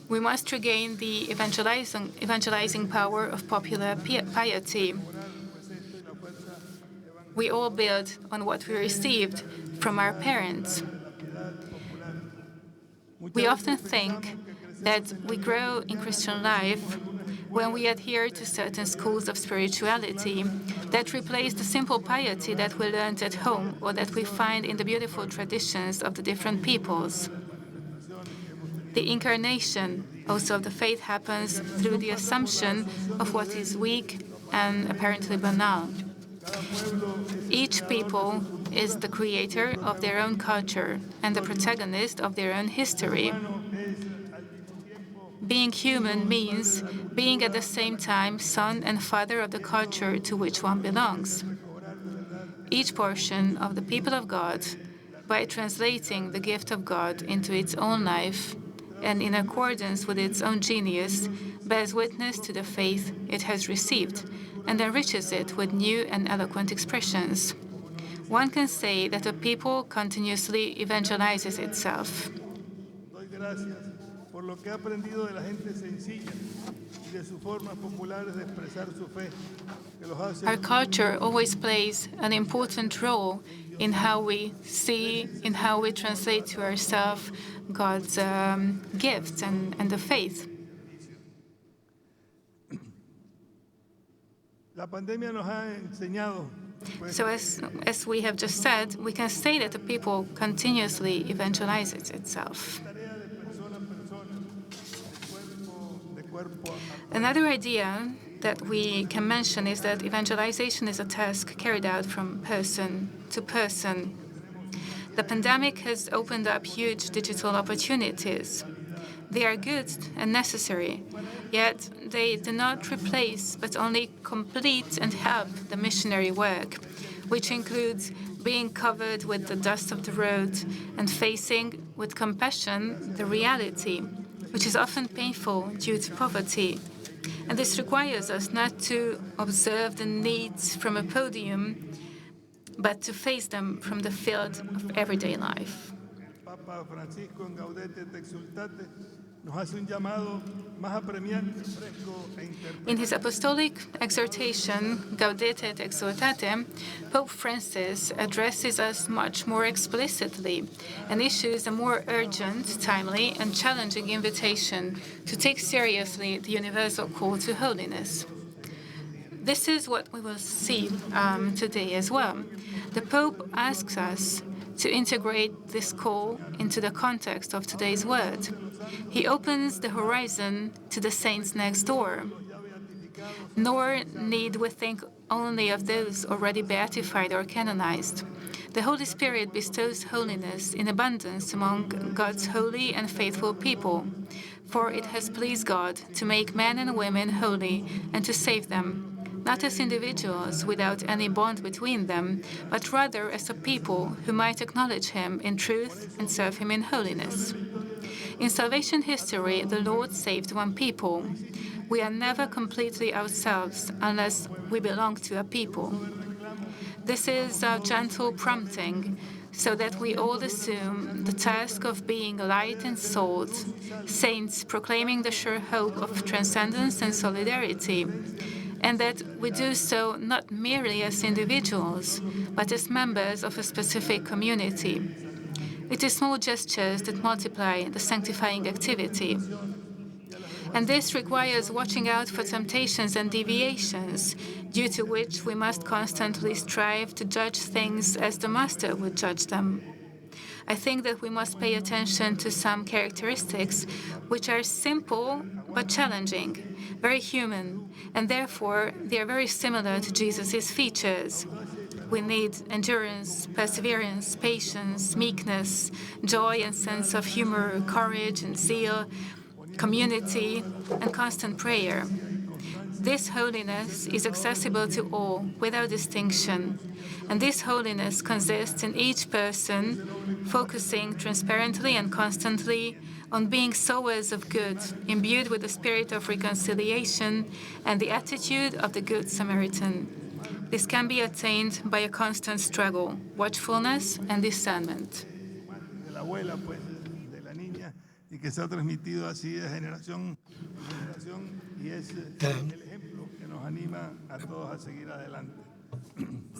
We must regain the evangelizing power of popular piety. We all build on what we received from our parents. We often think that we grow in Christian life when we adhere to certain schools of spirituality that replace the simple piety that we learned at home or that we find in the beautiful traditions of the different peoples. The incarnation also of the faith happens through the assumption of what is weak and apparently banal. Each people is the creator of their own culture and the protagonist of their own history. Being human means being at the same time son and father of the culture to which one belongs. Each portion of the people of God, by translating the gift of God into its own life and in accordance with its own genius, bears witness to the faith it has received and enriches it with new and eloquent expressions. One can say that a people continuously evangelizes itself. Our culture always plays an important role in how we see, in how we translate to ourselves God's gifts and the faith. So as we have just said, we can say that the people continuously evangelizes itself. Another idea that we can mention is that evangelization is a task carried out from person to person. The pandemic has opened up huge digital opportunities. They are good and necessary, yet they do not replace but only complete and help the missionary work, which includes being covered with the dust of the road and facing with compassion the reality, which is often painful due to poverty. And this requires us not to observe the needs from a podium, but to face them from the field of everyday life. In his apostolic exhortation, Gaudete et Exsultate, Pope Francis addresses us much more explicitly and issues a more urgent, timely, and challenging invitation to take seriously the universal call to holiness. This is what we will see today as well. The Pope asks us to integrate this call into the context of today's word. He opens the horizon to the saints next door. Nor need we think only of those already beatified or canonized. The Holy Spirit bestows holiness in abundance among God's holy and faithful people, for it has pleased God to make men and women holy and to save them, not as individuals without any bond between them, but rather as a people who might acknowledge Him in truth and serve Him in holiness. In salvation history, the Lord saved one people. We are never completely ourselves unless we belong to a people. This is a gentle prompting, so that we all assume the task of being light and salt, saints proclaiming the sure hope of transcendence and solidarity, and that we do so not merely as individuals, but as members of a specific community. It is small gestures that multiply the sanctifying activity. And this requires watching out for temptations and deviations, due to which we must constantly strive to judge things as the Master would judge them. I think that we must pay attention to some characteristics which are simple but challenging, very human, and therefore they are very similar to Jesus' features. We need endurance, perseverance, patience, meekness, joy and sense of humor, courage and zeal, community, and constant prayer. This holiness is accessible to all without distinction, and this holiness consists in each person focusing transparently and constantly on being sowers of good, imbued with the spirit of reconciliation and the attitude of the Good Samaritan. This can be attained by a constant struggle, watchfulness, and discernment.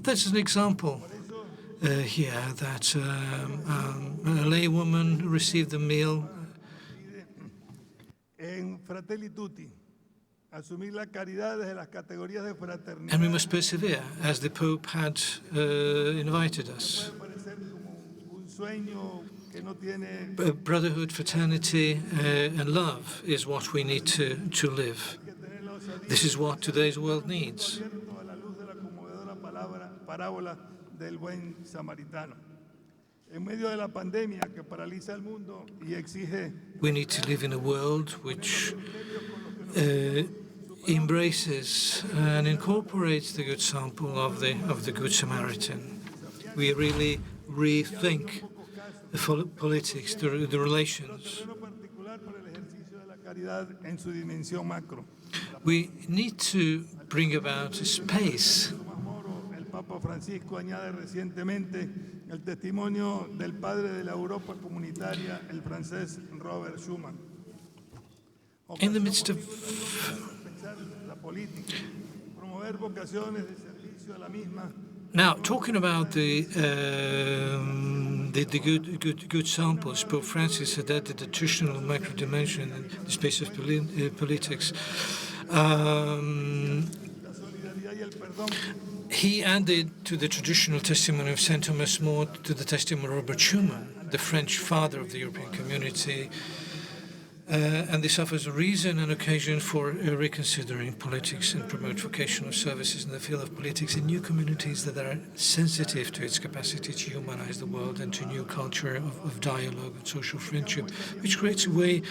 There's an example here that a laywoman received a meal. And we must persevere, as the Pope had invited us. Brotherhood, fraternity, and love is what we need to live. This is what today's world needs. We need to live in a world which embraces and incorporates the good sample of the Good Samaritan. We really rethink the politics, the relations. We need to bring about a space. Papa Francisco añade recientemente el testimonio del padre de la Europa comunitaria, el francés Robert Schuman. In the midst of now, talking about the good samples, Pope Francis had added the traditional macro dimension in the space of politics. He added to the traditional testimony of St. Thomas More to the testimony of Robert Schuman, the French father of the European community. And this offers a reason and occasion for reconsidering politics and promote vocational services in the field of politics in new communities that are sensitive to its capacity to humanize the world and to a new culture of dialogue and social friendship, which creates a way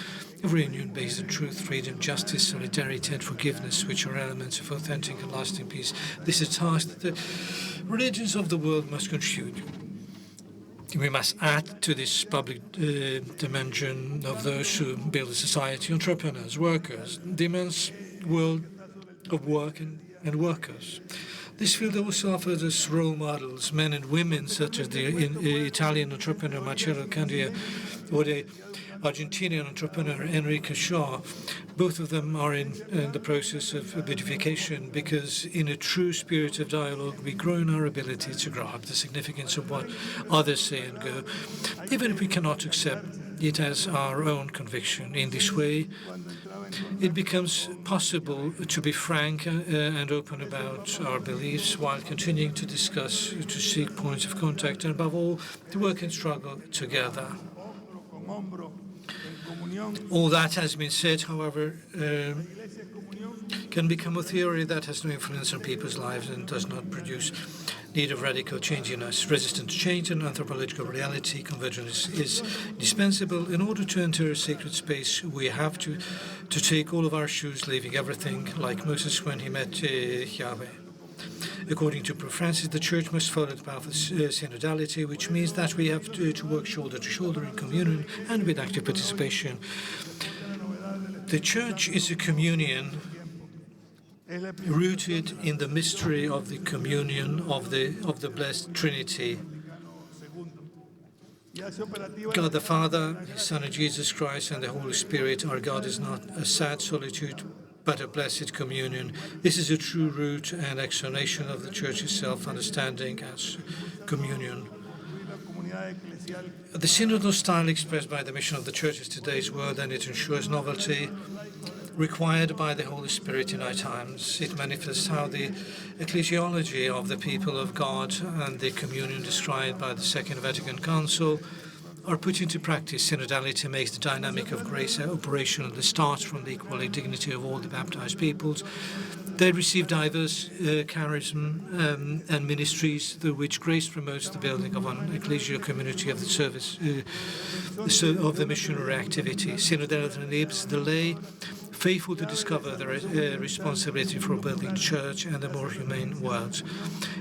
of reunion based on truth, freedom, justice, solidarity, and forgiveness, which are elements of authentic and lasting peace. This is a task that the religions of the world must contribute. We must add to this public dimension of those who build a society, entrepreneurs, workers, the immense world of work and workers. This field also offers us role models, men and women, such as the Italian entrepreneur Marcello Candia or the Argentinian entrepreneur Enrique Shaw. Both of them are in the process of beatification because in a true spirit of dialogue we grow in our ability to grasp the significance of what others say and go, even if we cannot accept it as our own conviction. In this way, it becomes possible to be frank and open about our beliefs while continuing to discuss, to seek points of contact, and above all, to work and struggle together. All that has been said, however, can become a theory that has no influence on people's lives and does not produce need of radical change in us. Resistant to change and anthropological reality, convergence is indispensable. In order to enter a sacred space, we have to take all of our shoes, leaving everything, like Moses when he met Yahweh. According to Pope Francis, the Church must follow the path of synodality, which means that we have to work shoulder to shoulder in communion and with active participation. The Church is a communion rooted in the mystery of the communion of the Blessed Trinity. God the Father, His Son Jesus Christ, and the Holy Spirit, our God is not a sad solitude, but a blessed communion. This is a true root and explanation of the Church's self-understanding as communion. The synodal style expressed by the mission of the Church is today's word, and it ensures novelty required by the Holy Spirit in our times. It manifests how the ecclesiology of the people of God and the communion described by the Second Vatican Council are put into practice. Synodality makes the dynamic of grace operational. It starts from the equal dignity of all the baptized peoples. They receive diverse charism and ministries through which grace promotes the building of an ecclesial community of the service of the missionary activity. Synodality enables the lay faithful to discover their responsibility for building the church and a more humane world.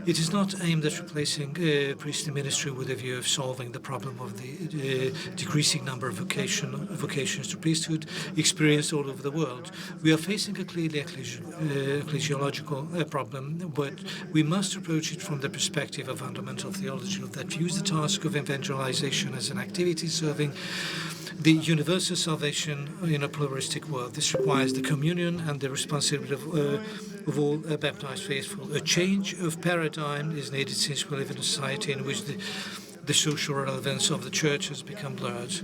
It is not aimed at replacing priestly ministry with a view of solving the problem of the decreasing number of vocations to priesthood experienced all over the world. We are facing a clearly ecclesiological problem, but we must approach it from the perspective of fundamental theology that views the task of evangelization as an activity serving the universal salvation in a pluralistic world. This requires the communion and the responsibility of all baptized faithful. A change of paradigm is needed since we live in a society in which the social relevance of the church has become blurred.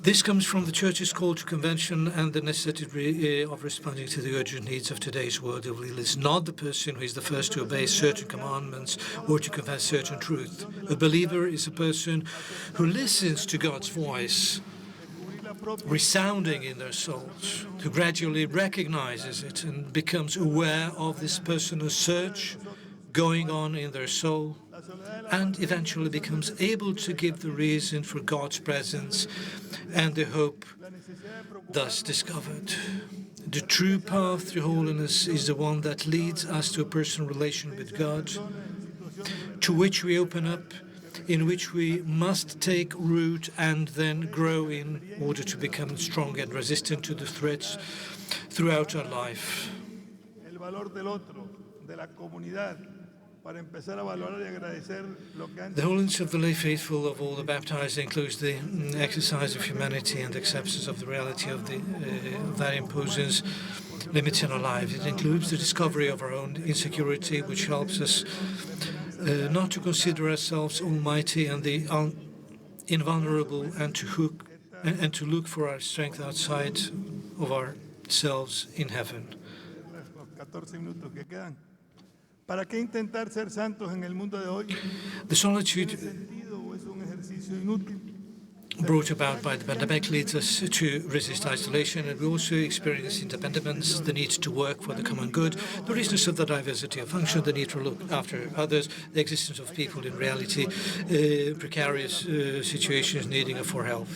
This comes from the Church's call to convention and the necessity of responding to the urgent needs of today's world. The believer is not the person who is the first to obey certain commandments or to confess certain truth. A believer is a person who listens to God's voice resounding in their souls, who gradually recognizes it and becomes aware of this personal search going on in their soul, and eventually becomes able to give the reason for God's presence and the hope thus discovered. The true path to holiness is the one that leads us to a personal relation with God, to which we open up, in which we must take root and then grow in order to become strong and resistant to the threats throughout our life. The holiness of the lay faithful of all the baptized includes the exercise of humanity and acceptance of the reality of that imposes limits in our lives. It includes the discovery of our own insecurity, which helps us not to consider ourselves almighty and the invulnerable, and to look for our strength outside of ourselves in heaven. The solitude brought about by the pandemic leads us to resist isolation, and we also experience interdependence, the need to work for the common good, the richness of the diversity of function, the need to look after others, the existence of people in reality, precarious situations needing for help.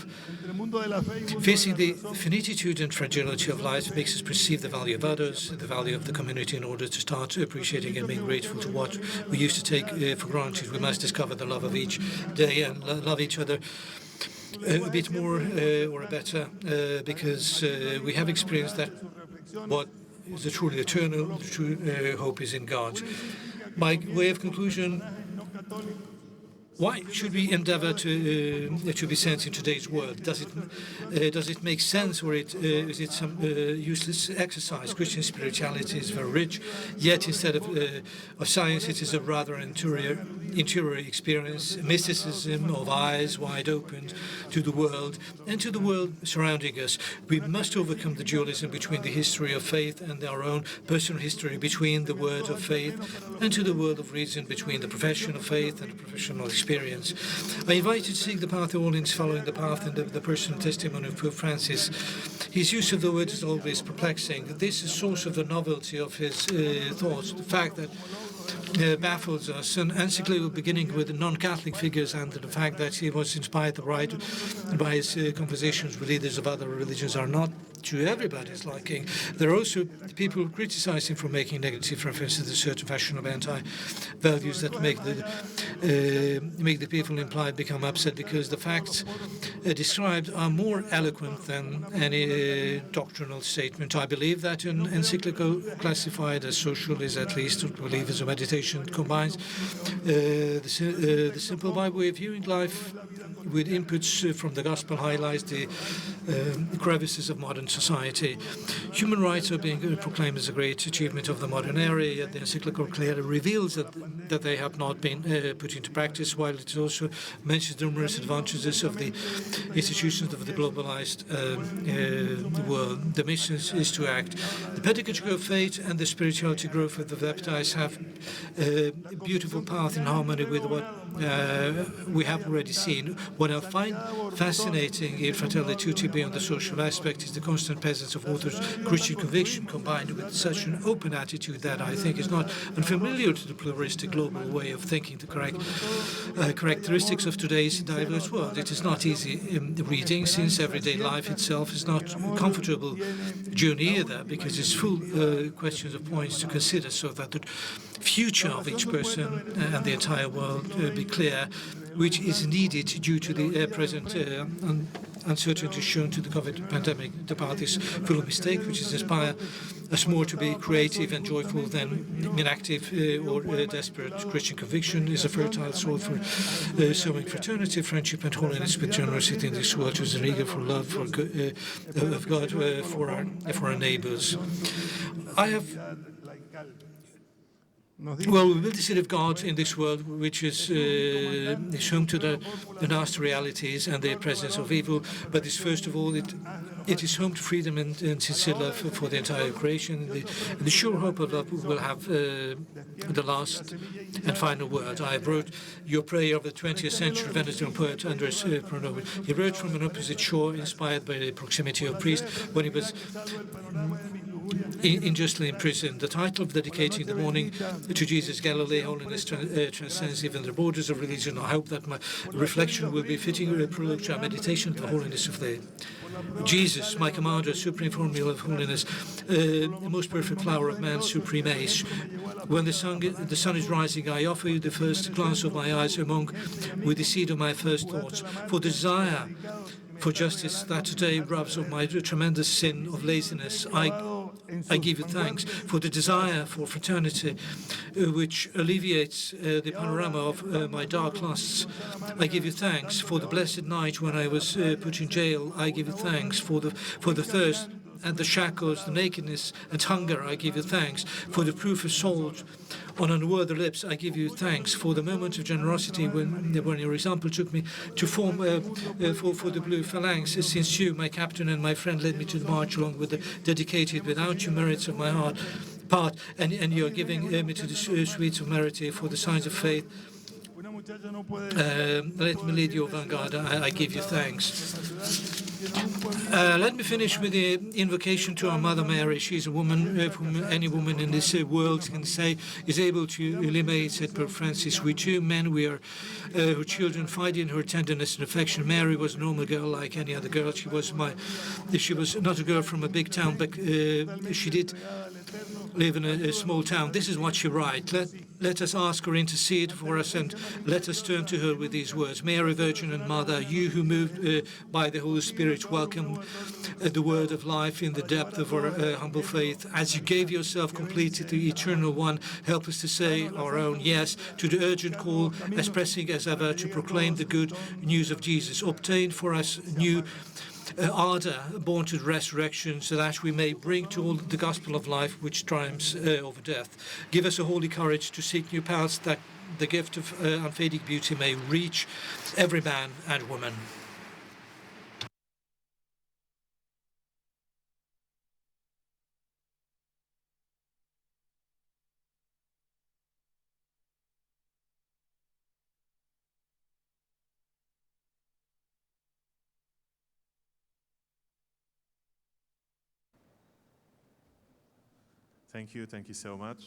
Facing the finitude and fragility of life makes us perceive the value of others, the value of the community. In order to start appreciating and being grateful to what we used to take for granted, we must discover the love of each day and love each other a bit more or better, because we have experienced that what is the truly eternal, the true hope is in God. By way of conclusion, why should we endeavor to be sent in today's world? Does it make sense, or is it some useless exercise? Christian spirituality is very rich, yet instead of science, it is a rather interior experience, mysticism of eyes wide open to the world and to the world surrounding us. We must overcome the dualism between the history of faith and our own personal history, between the word of faith and to the world of reason, between the profession of faith and the professional experience. I invite you to seek the path of holiness, following the path and the personal testimony of Pope Francis. His use of the word is always perplexing. This is source of the novelty of his thoughts, the fact that baffles us. An encyclical beginning with non-Catholic figures and the fact that he was inspired by his conversations with leaders of other religions are not to everybody's liking. There are also people who criticize him for making negative references to certain fashion of anti-values that make the people implied become upset because the facts described are more eloquent than any doctrinal statement. I believe that an encyclical classified as social is at least what believe as a meditation combines the simple Bible way of viewing life with inputs from the gospel, highlights the crevices of modern society. Human rights are being proclaimed as a great achievement of the modern era, yet the encyclical clearly reveals that they have not been put into practice, while it also mentions the numerous advantages of the institutions of the globalized world. The mission is to act. The pedagogy of faith and the spirituality growth of the baptized have a beautiful path in harmony with what we have already seen. What I find fascinating in Fratelli Tutti beyond the social aspect is the constant presence of authors' Christian conviction combined with such an open attitude that I think is not unfamiliar to the pluralistic global way of thinking, the correct characteristics of today's diverse world. It is not easy reading, since everyday life itself is not a comfortable journey either, because it's full questions of points to consider, so that the future of each person and the entire world be clear, which is needed due to the present uncertainty shown to the COVID pandemic. The path is full of mistakes, which is inspire us more to be creative and joyful than inactive or desperate. Christian conviction is a fertile soil for sowing fraternity, friendship, and holiness with generosity in this world, which is eager for love of God for our neighbors. Well, we build the city of God in this world, which is home to the nasty realities and the presence of evil. But it's first of all, it is home to freedom and sincere love for the entire creation. The sure hope of love will have the last and final word. I wrote your prayer of the 20th century Venezuelan poet Andres Pronovo. He wrote from an opposite shore, inspired by the proximity of priest when he was unjustly imprisoned. The title of dedicating the morning to Jesus Galilee, Holiness transcends even the borders of religion. I hope that my reflection will be fitting prologue to our meditation of the holiness of the Jesus, my commander, supreme formula of holiness, most perfect flower of man's supreme age. When the sun is rising, I offer you the first glance of my eyes among with the seed of my first thoughts. For the desire for justice that today robs of my tremendous sin of laziness, I give you thanks. For the desire for fraternity, which alleviates the panorama of my dark lusts, I give you thanks. For the blessed night when I was put in jail, I give you thanks. For the thirst and the shackles, the nakedness and hunger, I give you thanks. For the proof of salt on unworthy lips, I give you thanks. For the moment of generosity when your example took me to form for the blue phalanx, since you, my captain and my friend, led me to the march along with the dedicated without you merits of my heart part, and you are giving me to the sweets of merit for the signs of faith. Let me lead your vanguard. I give you thanks. Let me finish with the invocation to our Mother Mary. She's a woman whom any woman in this world can say is able to eliminate, said Pope Francis. We too, men, we are her children, find in her tenderness and affection. Mary was a normal girl like any other girl. She was not a girl from a big town, but she did live in a small town. This is what she writes. Let us ask her intercede for us, and let us turn to her with these words. Mary, Virgin and Mother, you who moved by the Holy Spirit, welcome the word of life in the depth of our humble faith. As you gave yourself completely to the Eternal One, help us to say our own yes to the urgent call, as pressing as ever, to proclaim the good news of Jesus. Obtain for us new ardor born to resurrection, so that we may bring to all the gospel of life which triumphs over death. Give us a holy courage to seek new paths, that the gift of unfading beauty may reach every man and woman. Thank you so much.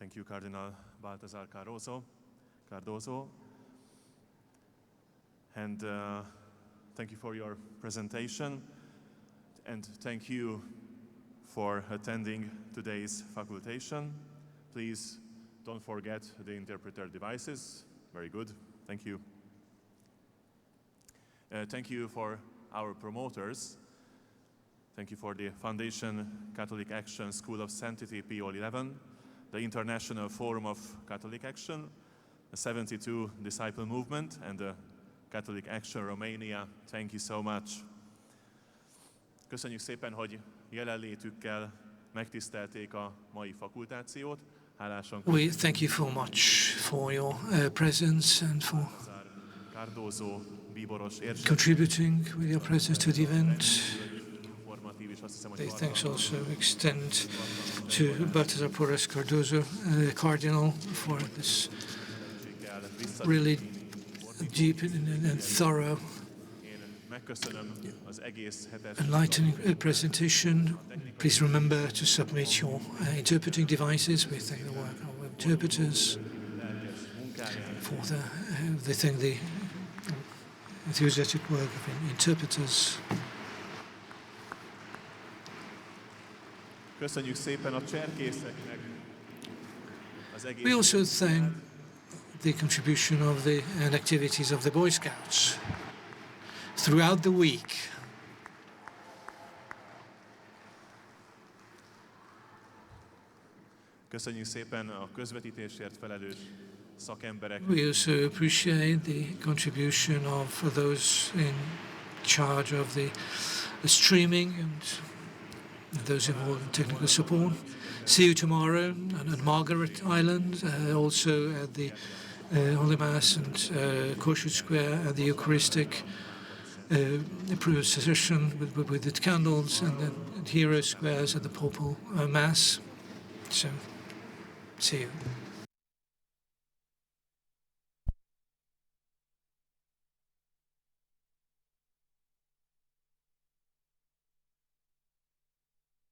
Thank you, Cardinal Baltazar Cardoso. And thank you for your presentation. And thank you for attending today's facultation. Please don't forget the interpreter devices. Very good. Thank you. Thank you for our promoters. Thank you for the Foundation Catholic Action School of Sanctity PO11, the International Forum of Catholic Action, the 72 Disciple Movement, and the Catholic Action Romania. Thank you so much. Köszönjük szépen, hogy jelenlétükkel megtisztelték a mai fakultációt. Hálásan We thank you so much for your presence and for contributing with your presence to the event. The thanks also extend to Baltazar Porras Cardozo, Cardinal, for this really deep and thorough, enlightening presentation. Please remember to submit your interpreting devices. We thank the work of interpreters for the enthusiastic work of interpreters. We also thank the contribution of and activities of the Boy Scouts throughout the week. Köszönjük szépen a közvetítésért felelős szakemberek. We also appreciate the contribution of those in charge of the streaming and those involved in technical support. See you tomorrow on Margaret Island, also at the Holy Mass and Kongresszus Square at the Eucharistic procession with the candles, and then at Hero Squares at the Papal Mass. So, see you.